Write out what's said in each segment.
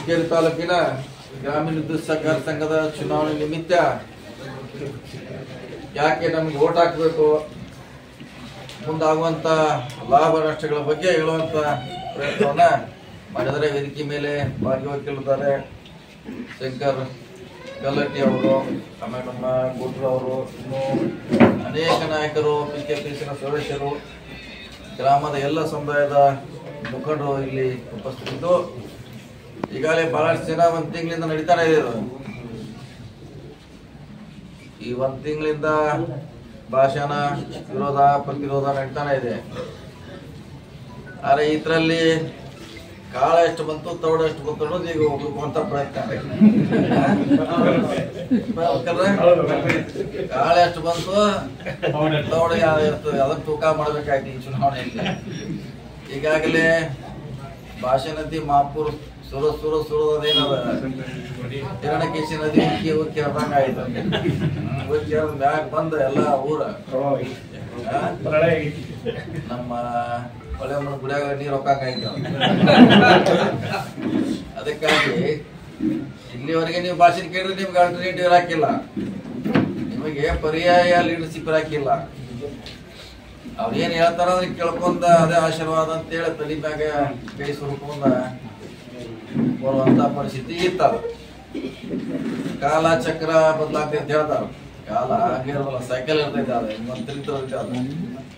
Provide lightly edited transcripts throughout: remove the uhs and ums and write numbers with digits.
ಹುಕ್ಕೇರಿ ತಾಲೂಕಿನ ಗ್ರಾಮೀಣ ವಿದ್ಯುತ್ ಸಹಕಾರ ಸಂಘದ ಚುನಾವಣೆ ನಿಮಿತ್ತ ಯಾಕೆ ನಮ್ಗೆ ಓಟ್ ಹಾಕಬೇಕು, ಮುಂದಾಗುವಂತ ಲಾಭ ನಷ್ಟಗಳ ಬಗ್ಗೆ ಹೇಳುವಂತ ಪ್ರಯತ್ನವನ್ನ ಮಾಡಿದರೆ ವೇದಿಕೆ ಮೇಲೆ ಭಾಗವಹಿಸಿದ್ದಾರೆ ಶಂಕರ್ ಗಲ್ಲಟ್ಟಿ ಅವರು, ಆಮೇಲೆ ನಮ್ಮ ಗುಡ್ರು ಅವರು, ಇನ್ನು ಅನೇಕ ನಾಯಕರು, PKPCನ ಸದಸ್ಯರು, ಗ್ರಾಮದ ಎಲ್ಲ ಸಮುದಾಯದ ಮುಖಂಡರು ಇಲ್ಲಿ ಉಪಸ್ಥಿತರಿದ್ದು ಈಗಾಗಲೇ ಬಹಳಷ್ಟು ಜನ ಒಂದ್ ತಿಂಗಳಿಂದ ನಡೀತಾನೆ ಇದೆ. ಈ ಒಂದ್ ತಿಂಗಳಿಂದ ಭಾಷಣ ವಿರೋಧ ಪ್ರತಿರೋಧ ನಡೀತಾನೆ ಇದೆ. ಆದ್ರೆ ಇದರಲ್ಲಿ ಕಾಳ ಎಷ್ಟು ಬಂತು ತೌಡ ಎಷ್ಟು ಬಂತು ಅನ್ನೋದು ಈಗ ಹೋಗುವಂತ ಪ್ರಯತ್ನ. ಕಾಳ ಎಷ್ಟು ಬಂತು ತೌಡ ಅದನ್ನ ತೂಕ ಮಾಡ್ಬೇಕಾಯ್ತು ಈ ಚುನಾವಣೆಯಲ್ಲಿ. ಈಗಾಗಲೇ ಭಾಷೆ ನದಿ ಮಾಪುರ್ ಸುರದೇನದ ಹಿರಣ್ಯಕೇಶಿ ನದಿ ಉಕ್ಕಿ ಉಕ್ಕಿ ಹರ್ದಂಗ ಆಯ್ತು. ಉಕ್ಕಿ ಹರಿದ ಮ್ಯಾಗ ಬಂದ ಎಲ್ಲ ಊರ ನಮ್ಮ ಹೊಳೆಮನ ಗುಡಿಯಾಗ ನೀರು ಹೊಕ್ಕಾಯ್ತು. ಅದಕ್ಕಾಗಿ ಇಲ್ಲಿವರೆಗೆ ನೀವು ಭಾಷೆ ಕೇಳಿದ್ರೆ ನಿಮ್ಗೆ ಆಲ್ಟರ್ನೇಟಿವ್ ಹಾಕಿಲ್ಲ, ನಿಮಗೆ ಪರ್ಯಾಯ ಲೀಡರ್ಶಿಪ್ ಹಾಕಿಲ್ಲ. ಅವ್ರು ಏನ್ ಹೇಳ್ತಾರ ಅದನ್ನ ಕೇಳ್ಕೊಂಡ ಅದೇ ಆಶೀರ್ವಾದ ಅಂತೇಳಿ ತಲೆ ಮ್ಯಾಗ ಕೈ ಸುರ್ಕೊಂಡ ಬರುವಂತ ಪರಿಸ್ಥಿತಿ ಇತ್ತದ. ಕಾಲ ಚಕ್ರ ಬದಲಾಗ್ತೈತೆ ಅಂತ ಹೇಳ್ತಾರ. ಕಾಲ ಹಂಗೆ ಇರೋಲ್ಲ, ಸೈಕಲ್ ಇರ್ತೈತೆ. ಅದ ಇನ್ನೊಂದು ತಿರುಗ್ತಿರ್ತೈತೆ. ಅದ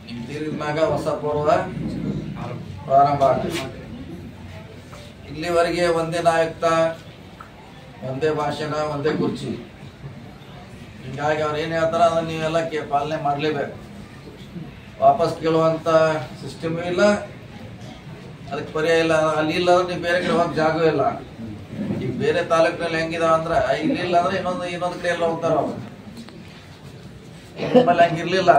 ನಿಮ್ ತಿರುಗಿದ ಮ್ಯಾಗ ಹೊಸ ಪರ್ವ ಪ್ರಾರಂಭ ಆಗ್ತೈತಿ. ಇಲ್ಲಿವರೆಗೆ ಒಂದೇ ನಾಯಕ, ಒಂದೇ ಭಾಷಣ, ಒಂದೇ ಕುರ್ಚಿ. ಹಿಂಗಾಗಿ ಅವ್ರು ಏನ್ ಹೇಳ್ತಾರ ಅದನ್ನ ನೀವೆಲ್ಲ ಪಾಲನೆ ಮಾಡ್ಲೇಬೇಕು. ವಾಪಸ್ ಕೇಳುವಂತ ಸಿಸ್ಟಮ್ ಇಲ್ಲ, ಅದಕ್ಕೆ ಪರ್ಯಾಯ ಇಲ್ಲ. ಅಲ್ಲಿ ಇಲ್ಲ ಅಂದ್ರೆ ನೀವು ಬೇರೆ ಕಡೆ ಹೋಗಕ್ ಜಾಗ ಇಲ್ಲ. ಈಗ ಬೇರೆ ತಾಲೂಕಿನಲ್ಲಿ ಹೆಂಗಿದಾವ ಅಂದ್ರ ಇಲ್ಲಿ ಇಲ್ಲ ಅಂದ್ರೆ ಇನ್ನೊಂದು ಕಡೆ ಎಲ್ಲ ಹೋಗ್ತಾರ ಅವ್ರು. ನಮ್ಮಲ್ಲಿ ಹಂಗಿರ್ಲಿಲ್ಲ.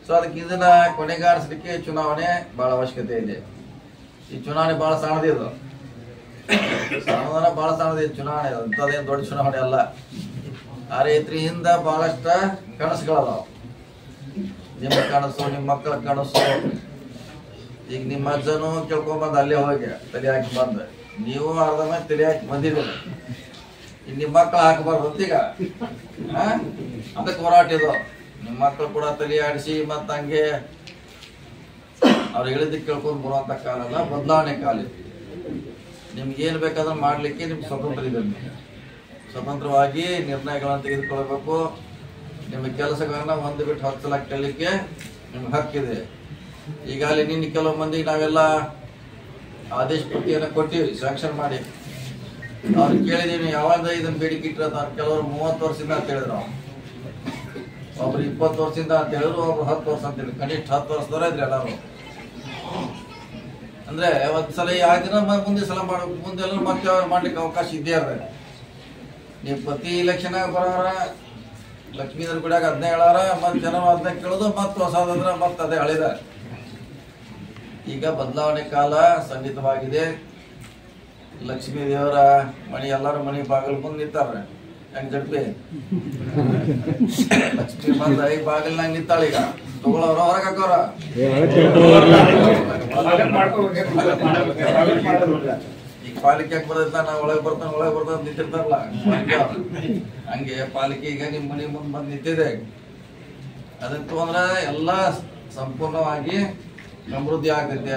ಸೊ ಅದಕ್ಕೆ ಇದನ್ನ ಕೊನೆಗಾರಿಸಲಿಕ್ಕೆ ಚುನಾವಣೆ ಬಹಳ ಅವಶ್ಯಕತೆ ಇದೆ. ಈ ಚುನಾವಣೆ ಬಹಳ ಸಣ್ಣದಿದು, ಬಹಳ ಸಣ್ಣದಿದೆ ಚುನಾವಣೆ. ಅಂತದೇನು ದೊಡ್ಡ ಚುನಾವಣೆ ಅಲ್ಲ. ಆ ರೈತರಿಂದ ಬಹಳಷ್ಟ ಕನಸುಗಳದಾವ. ನಿಮ್ಮ ಕನಸು, ನಿಮ್ಮ ಮಕ್ಕಳ ಕನಸು. ಈಗ ನಿಮ್ಮ ಅಜ್ಜನು ಕೇಳ್ಕೊಂಬಂದ್ ಅಲ್ಲೇ ಹೋಗಿ ತಲೆ ಹಾಕಿ ಬಂದ, ನೀವು ಅರ್ಧ ಮಂದಿ ತಲೆ ಹಾಕಿ ಬಂದಿದ್ದೀರ. ಈಗ ನಿಮ್ಮ ಮಕ್ಕಳು ಹಾಕಬಾರ್ದು ಅಂತ ಈಗ ಅದಕ್ಕೆ ಹೋರಾಟ ಇದು. ನಿಮ್ಮ ಮಕ್ಕಳು ಕೂಡ ತಲೆ ಆಡಿಸಿ ಮತ್ತ ಹಂಗೆ ಅವ್ರು ಹೇಳಿದ್ದಕ್ಕೆ ಕೇಳ್ಕೊಂಡ್ ಬರುವಂತ ಕಾಲ ಅಲ್ಲ, ಬದಲಾವಣೆ ಕಾಲ. ನಿಮ್ಗೆ ಏನ್ ಬೇಕಾದ್ರೆ ಮಾಡ್ಲಿಕ್ಕೆ ನಿಮ್ಗೆ ಸ್ವತಂತ್ರ ಇದೆ. ಸ್ವತಂತ್ರವಾಗಿ ನಿರ್ಣಯಗಳನ್ನು ತೆಗೆದುಕೊಳ್ಬೇಕು. ನಿಮ್ಮ ಕೆಲಸಗಳನ್ನ ಒಂದು ಬಿಟ್ಟು 10 ಸಲ ಕೇಳಲಿಕ್ಕೆ ನಿಮ್ಗೆ ಹಕ್ಕಿದೆ. ಈಗಾಗಲೇ ನಿನ್ನ ಕೆಲವು ಮಂದಿಗೆ ನಾವೆಲ್ಲ ಆದೇಶ ಪಟ್ಟಿಯನ್ನು ಕೊಟ್ಟಿವಿ, ಸ್ಯಾಂಕ್ಷನ್ ಮಾಡಿ. ಅವ್ರು ಕೇಳಿದೀವಿ ಯಾವಾಗ ಇದನ್ನ ಬೇಡಿಕೆ ಇಟ್ಟರೆ ಅಂತ. ಕೆಲವರು 30 ವರ್ಷದಿಂದ ಅಂತ ಹೇಳಿದ್ರು, ಒಬ್ರು 20 ವರ್ಷದಿಂದ ಅಂತ ಹೇಳಿದ್ರು, ಒಬ್ರು 10 ವರ್ಷ ಅಂತ ಹೇಳಿ. ಕನಿಷ್ಠ 10 ವರ್ಷದವರ ಇದ್ರಿ ಎಲ್ಲಾರು. ಅಂದ್ರೆ ಒಂದ್ಸಲ ಆಗಿನ ಮುಂದೆ ಸಲ ಮಾಡ್ಬೇಕು, ಮುಂದೆಲ್ಲ ಮತ್ತೆ ಅವ್ರು ಮಾಡ್ಲಿಕ್ಕೆ ಅವಕಾಶ ಇದ್ದೇ ಅದ. ನೀವು ಪ್ರತಿ ಇಲೆಕ್ಷನ್ ಬರೋರ ಲಕ್ಷ್ಮೀಧರ್ ಗುಡಿಯಾಗ 15 ಹೇಳಾರ, ಮತ್ ಜನ 15 ಕೇಳೋದು, ಮತ್ ಹೊಸದಂದ್ರ ಮತ್ ಅದೇ ಹಳಿದ. ಈಗ ಬದಲಾವಣೆ ಕಾಲ ಸನ್ನಿಹಿತವಾಗಿದೆ. ಲಕ್ಷ್ಮೀ ದೇವರ ಮಣಿ ಎಲ್ಲಾರು ಮಣಿ ಬಾಗಿಲು ಮುಂದೆ ನಿಂತಾರ. ಹೆಂಗ್ ಜಡ್ಪಿ ಲಕ್ಷ್ಮೀ ಬಂದ ಈ ಬಾಗಿಲ್ನಾಗ ನಿಂತಾಳ. ಈಗ ತಗೊಳವ್ರ ಹೊರಗೆ ಹಾಕೋರ. ಈಗ ಪಾಲಿಕೆ ಯಾಕೆ ಬರ್ತೈತ, ನಾ ಒಳಗೆ ಬರ್ತಾನ ನಿಂತಿರ್ತಾರಲ್ಲ ಹಂಗೆ ಪಾಲಿಕೆ ಈಗ ನಿಮ್ ಮನಿ ಮುಂದೆ ಬಂದ್ ನಿಂತಿದೆ. ಅದಕ್ಕೆ ತಗೊಂಡ್ರ ಎಲ್ಲಾ ಸಂಪೂರ್ಣವಾಗಿ ಸಮೃದ್ಧಿ ಆಗ್ತೈತೆ.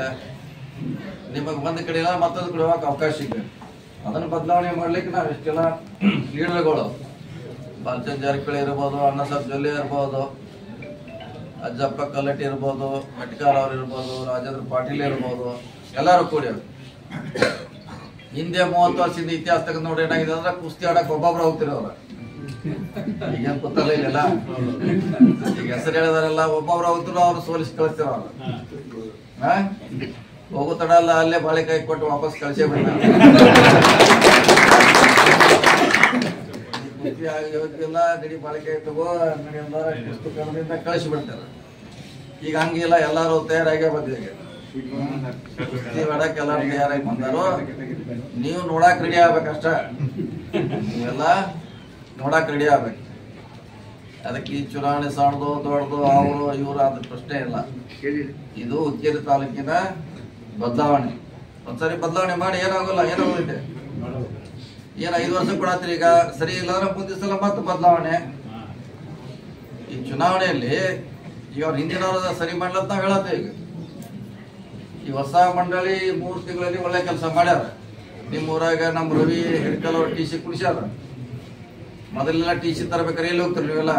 ನಿಮಗ್ ಒಂದ್ ಕಡೆ ಇಲ್ಲ ಮತ್ತೊಂದು ಕಡೆ ಹೋಗಕ್ ಅವಕಾಶ ಇದೆ. ಅದನ್ನ ಬದಲಾವಣೆ ಮಾಡ್ಲಿಕ್ಕೆ ನಾವ್ ಎಷ್ಟೆಲ್ಲ ಲೀಡರ್ಗಳು, ಬಾಲಚಂದ್ರ ಜಾರಕಿಹೊಳಿ ಇರ್ಬೋದು, ಅಣ್ಣಾಸಾಹೇಬ್ ಜೊಲ್ಲೆ ಇರ್ಬೋದು, ಅಜ್ಜಪ್ಪ ಕಲ್ಲಟ್ಟಿ ಇರ್ಬೋದು, ಮಟ್ಕಾರ್ ಅವ್ರು ಇರ್ಬೋದು, ರಾಜೇಂದ್ರ ಪಾಟೀಲ್ ಇರ್ಬೋದು, ಎಲ್ಲಾರು ಕೂಡಿ ಹಿಂದೆ 30 ವರ್ಷದಿಂದ ಇತಿಹಾಸ ತೆಗೆದು ನೋಡಿ ಏನಾಗಿದೆ ಅಂದ್ರೆ ಕುಸ್ತಿ ಆಡಕ್ ಒಬ್ಬೊಬ್ರು ಹೋಗ್ತಿರ ಅವ್ರ. ಈಗೇನ್ ಗೊತ್ತಲ್ಲ ಇಲ್ಲೆಲ್ಲ. ಈಗ ಹೆಸರು ಹೇಳಿದಾರೆಲ್ಲ ಒಬ್ಬೊಬ್ರು ಹೋಗ್ತಿರೋ ಅವ್ರು ಸೋಲಿಸಿ ಕಳಿಸ್ತಿರ ಅವ್ರು. ಹೋಗೋ ತಡ ಅಲ್ಲ, ಅಲ್ಲೇ ಬಾಳೆಕಾಯಿ ಕೊಟ್ಟು ವಾಪಸ್ ಕಳಿಸೇ ಬಿಡ್ತಾರೆ. ಹೋಗಿಲ್ಲ, ಗಡಿ ಬಾಳೆಕಾಯಿ ತಗೋ ನಡಿ ಅಂದಾರ ಕುಸ್ತಿ ಕಣದಿಂದ ಕಳಿಸಿ ಬಿಡ್ತಾರೆ. ಈಗ ಹಂಗಿಲ್ಲ, ಎಲ್ಲಾರು ತಯಾರಾಗೇ ಬಂದಿದೆ. ಕುಸ್ತಿ ಮಾಡಕ್ ಎಲ್ಲಾರು ತಯಾರಾಗಿ ಬಂದಾರು. ನೀವು ನೋಡಾಕ್ ರೆಡಿ ಆಗ್ಬೇಕಷ್ಟ. ನೀವೆಲ್ಲ ನೋಡಾಕ್ ರೆಡಿ ಆಗ್ಬೇಕು. ಅದಕ್ಕೆ ಈ ಚುನಾವಣೆ ಸಣ್ಣದು ದೊಡ್ಡದು ಅವರು ಇವರು ಅದ್ರ ಪ್ರಶ್ನೆ ಇಲ್ಲ. ಇದು ಹುಕ್ಕೇರಿ ತಾಲೂಕಿನ ಬದಲಾವಣೆ. ಒಂದ್ಸರಿ ಬದಲಾವಣೆ ಮಾಡಿ ಏನಾಗೋಲ್ಲ, ಏನಾಗೋದಿದೆ ಏನ 5 ವರ್ಷ ಕೊಡತ್ರಿ. ಈಗ ಸರಿ ಇಲ್ಲ ಅಂದ್ರೆ ಮುಂದಿನ ಸಲ ಮತ್ತೆ ಬದಲಾವಣೆ. ಈ ಚುನಾವಣೆಯಲ್ಲಿ ಈಗ ಅವ್ರ ಹಿಂದಿನವ್ರ ಸರಿ ಮಾಡ್ಲಂತ ನಾವ್ ಹೇಳತ್ತೇವೆ. ಈಗ ಈ ಹೊಸ ಮಂಡಳಿ 3 ತಿಂಗಳಲ್ಲಿ ಒಳ್ಳೆ ಕೆಲಸ ಮಾಡ್ಯಾರ. ನಿಮ್ಮ ಊರಾಗ ನಮ್ಮ ರವಿ ಹಿಡ್ಕಲ್ ಅವ್ರ ಟಿ ಸಿ ಕುಡಿಸ್ಯಾರ. ಮೊದಲೆಲ್ಲ ಟಿ ಸಿ ತರಬೇಕಾರೆ ಎಲ್ಲಿ ಹೋಗ್ತಾರೆ ನೀವೆಲ್ಲ?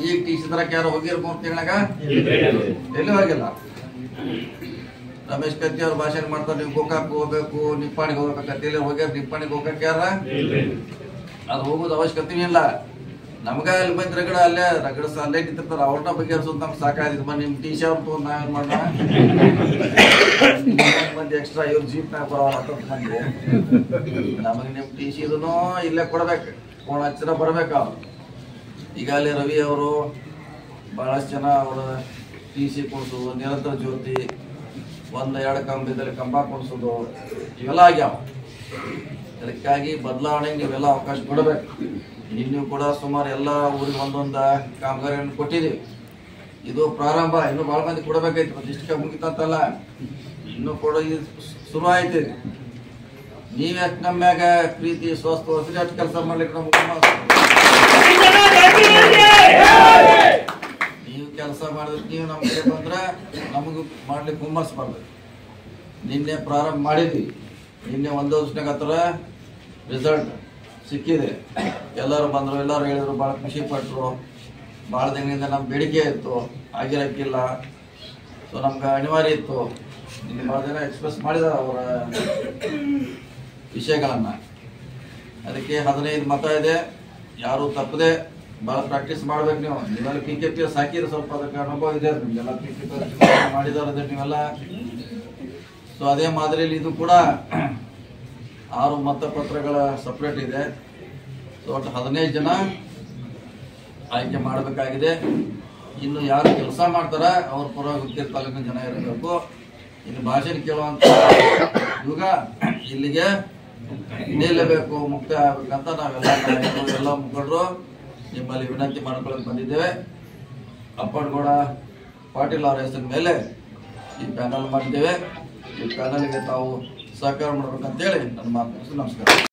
ಈಗ ಟಿ ಸಿ ತರಕ್ಕೆ ಯಾರು ಹೋಗಿರ್ 3 ತಿಂಗಳಾಗ? ಎಲ್ಲಿ ಹೋಗಿಲ್ಲ. ರಮೇಶ್ ಕತ್ತಿ ಅವ್ರ ಭಾಷಣ ಮಾಡ್ತಾರೆ, ನೀವು ಗೋಕಾಕ್ ಹೋಗ್ಬೇಕು, ನಿಪ್ಪಾಣಿಗೆ ಹೋಗ್ಬೇಕಂತ ಎಲ್ಲಿ ಹೋಗ್ಯಾರ? ನಿಪ್ಪಾಣಿಗೆ ಹೋಗಕ್ಕೆ ಯಾರ? ಅದು ಹೋಗೋದು ಅವಶ್ಯಕತೆ ಇಲ್ಲ. ನಮ್ಗ ಅಲ್ಲಿ ಬಂದ್ ರಗಡ ಅಲ್ಲೇ ಅಲ್ಲೇ ನಿಂತಿರ್ತಾರ. ಅವ್ರನ್ನ ಬಗೆಹರಿಸೋದು ನಮ್ಗೆ ಸಾಕಾಗಿದ್. ನಿಮ್ ಟಿ ಸಿ ಅವ್ರ ತಗೊಂಡ್ ನಾವೇನ್ ಮಾಡೋಣ? ಮಂದಿ ಎಕ್ಸ್ಟ್ರಾ ಇವ್ರ ಜೀಪ್ನಾಗ ಬರೋ 10 ಮಂದಿ. ನಮಗೆ ನಿಮ್ ಟಿ ಸಿ ಇದನ್ನು ಇಲ್ಲೇ ಕೊಡ್ಬೇಕು, ಫೋನ್ ಹಚ್ಚಿರ ಬರ್ಬೇಕು. ಅವ್ರು ಈಗ ಅಲ್ಲಿ ರವಿ ಅವರು ಬಹಳಷ್ಟು ಜನ ಅವ್ರ ಟಿ ಸಿ ಕೊಡ್ಸೋದು, ನಿರಂತರ ಜ್ಯೋತಿ 1-2 ಕಂಬದಲ್ಲಿ ಕಂಬ ಕೊಡ್ಸೋದು ಇವೆಲ್ಲ ಆಗ್ಯಾವ. ಅದಕ್ಕಾಗಿ ಬದಲಾವಣೆಗೆ ನೀವೆಲ್ಲ ಅವಕಾಶ ಕೊಡಬೇಕು. ನೀವು ಕೂಡ ಸುಮಾರು ಎಲ್ಲ ಊರಿಗೆ ಒಂದೊಂದು ಕಾಮಗಾರಿಯನ್ನು ಕೊಟ್ಟಿದ್ದೀವಿ. ಇದು ಪ್ರಾರಂಭ. ಇನ್ನು ಬಹಳ ಮಂದಿ ಕೊಡಬೇಕಾಯ್ತು. ಇಷ್ಟ ಮುಗಿತಂತಲ್ಲ, ಇನ್ನು ಕೂಡ ಶುರು ಆಯ್ತು. ನೀವೆಷ್ಟು ನಮ್ಮ ಮ್ಯಾಗ ಪ್ರೀತಿ ಸ್ವಸ್ಥ ತೋರಿಸ್ರಿ, ಅಷ್ಟು ಕೆಲಸ ಮಾಡ್ಲಿಕ್ಕೆ ನಮ್ಗೆ ನೀವು ಕೆಲಸ ಮಾಡಿದ್ರೆ ನೀವು ನಮ್ಮ ಕಡೆ ಬಂದ್ರೆ ನಮಗೂ ಮಾಡ್ಲಿಕ್ಕೆ ಹುಮ್ಮಸ್ಬಾರ್ದು. ನಿನ್ನೆ ಪ್ರಾರಂಭ ಮಾಡಿದ್ವಿ. ನಿನ್ನೆ 1 ವರ್ಷನಾಗ ಹತ್ರ ರಿಸಲ್ಟ್ ಸಿಕ್ಕಿದೆ. ಎಲ್ಲರೂ ಬಂದರು, ಎಲ್ಲರೂ ಹೇಳಿದ್ರು, ಭಾಳ ಖುಷಿ ಪಟ್ಟರು. ಭಾಳ ದಿನದಿಂದ ನಮ್ಮ ಬೇಡಿಕೆ ಇತ್ತು, ಆಗಿರಕ್ಕಿಲ್ಲ. ಸೊ ನಮ್ಗೆ ಅನಿವಾರ್ಯ ಇತ್ತು. ಇಲ್ಲಿ ಭಾಳ ಜನ ಎಕ್ಸ್ಪ್ರೆಸ್ ಮಾಡಿದಾರೆ ಅವರ ವಿಷಯಗಳನ್ನು. ಅದಕ್ಕೆ 15 ಮತ ಇದೆ. ಯಾರು ತಪ್ಪದೆ ಭಾಳ ಪ್ರಾಕ್ಟೀಸ್ ಮಾಡ್ಬೇಕು. ನೀವೆಲ್ಲ PKP ಸಾಕಿದ್ರೆ ಸ್ವಲ್ಪ ಅದಕ್ಕೆ ಅನುಭವ ಇದೆ ನಿಮ್ಗೆಲ್ಲ. PKP ಮಾಡಿದಾರೆ ನೀವೆಲ್ಲ. ಸೊ ಅದೇ ಮಾದರಿಯಲ್ಲಿ ಇದು ಕೂಡ 6 ಮತಪತ್ರಗಳ ಸಪ್ರೇಟ್ ಇದೆ. ಸೊ ಒಟ್ಟು 15 ಜನ ಆಯ್ಕೆ ಮಾಡಬೇಕಾಗಿದೆ. ಇನ್ನು ಯಾರು ಕೆಲಸ ಮಾಡ್ತಾರ ಅವ್ರ ಪರವಾಗಿ ಹುಕ್ಕೇರಿ ತಾಲೂಕಿನ ಜನ ಇರಬೇಕು. ಇನ್ನು ಭಾಷಣ ಕೇಳುವಂತ ಯುಗ ಇಲ್ಲಿಗೆ ನಿಲ್ಲಬೇಕು, ಮುಕ್ತಾಯ ಆಗ್ಬೇಕಂತ ನಾವೆಲ್ಲ ಎಲ್ಲ ಮುಖಂಡರು ನಿಮ್ಮಲ್ಲಿ ವಿನಂತಿ ಮಾಡ್ಕೊಳ್ಳೋಕೆ ಬಂದಿದ್ದೇವೆ. ಅಪ್ಪನಗೌಡ ಪಾಟೀಲ್ ಅವರ ಹೆಸರಿನ ಮೇಲೆ ಈ ಪ್ಯಾನಲ್ ಮಾಡಿದ್ದೇವೆ. ಈ ಪ್ಯಾನಲ್ಗೆ ತಾವು ಸಹಕಾರ ಮಾಡ್ಬೇಕಂತೇಳಿ ನನ್ನ ಮಾತು. ನಮಸ್ಕಾರ.